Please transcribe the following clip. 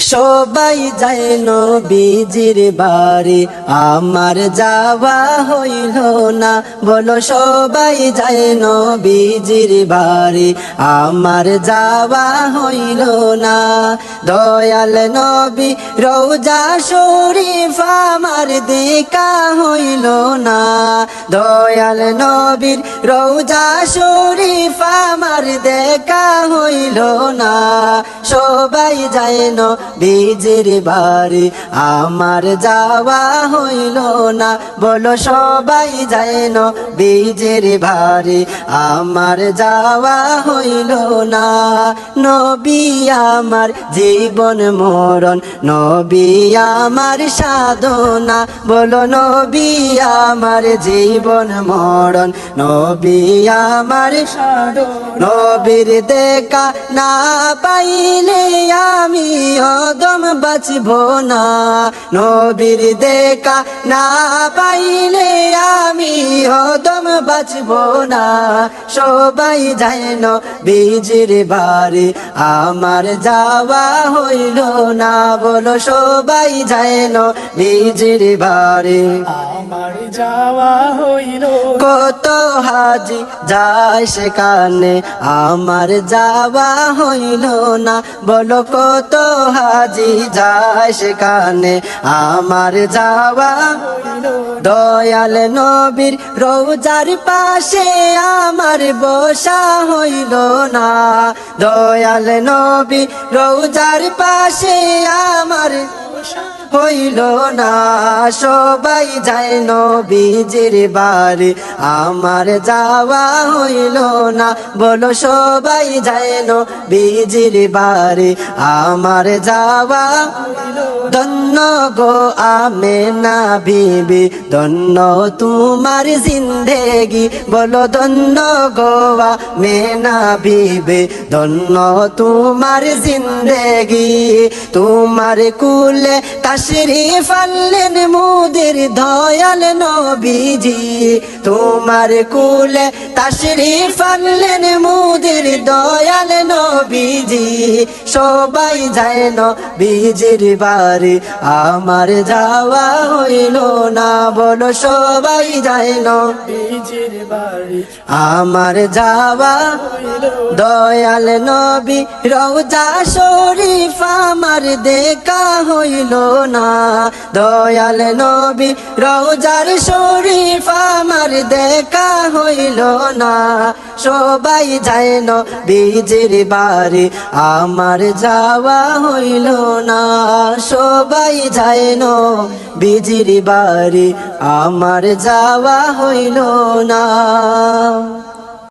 সবাই যায় নবীজির বাড়ি, আমার যাওয়া হইল না। বলো সবাই যায় নবীজির বাড়ি, আমার যাওয়া হইল না। দয়াল নবী রওজা শরীফ আমার দেখা হইল না। দয়াল নবীর রওজা শরীফ আমার দেখা হইল না। সবাই যায় নবীজির বাড়ি, আমার যাওয়া হইল না। বলো সবাই যায় নবীজির বাড়ি, আমার যাওয়া হইল না। নবী আমার জীবন মরণ, নবী আমার সাধনা। বলো নবী আমার জীবন মরণ, নবী আমার সাধনা। নবীর দেখা না পাইলে আমি অদম বাঁচব না। নবীর দেখা না পাইলে আমি অদম বাঁচব না। সবাই যায় নবীজির বাড়ি, আমার যাওয়া হইল না। বলো সবাই যায় নবীজির বাড়ি, আমার যাওয়া হইল। কত হাজি যায় সেখানে, আমার যাওয়া হইল না। বলো কত হাজি যায় সেখানে, আমার যাওয়া হইল। দয়াল নবীর রওজার পাশে আমার বসা হইল না। দয়াল নবী রওজার পাশে আমার হইল না। সবাই যায় নবীজির বাড়ি, আমার যাওয়া হইল না। বলো সবাই যায় নবীজির বাড়ি, আমার যাওয়া হইল। ধন্য গো আমেনা বিবি, ধন্য তোমার জিন্দেগি। বলো ধন্য গো আমেনা বিবি, ধন্য তোমার জিন্দেগি। তোমার কুলে তাশরীফ আনলেন মুদের দয়াল নবীজি। তোমার কুলে তাশরীফ আনলেন মুদের দয়াল নবীজি। সবাই যায় নবীজির বাড়ি, আমার যাওয়া হইল না। বলো সবাই যায় নবীজির বাড়ি, আমার যাওয়া হইল। দয়াল নবী রওজা শরীফ আমার দেখা হইল না। দয়াল নবী রওজার শরীফ আমার দেখা হইল না। সবাই যায় নবীজির বাড়ি, আমার যাওয়া হইল না। সবাই যায় নবীজির বাড়ি, আমার যাওয়া হইল না।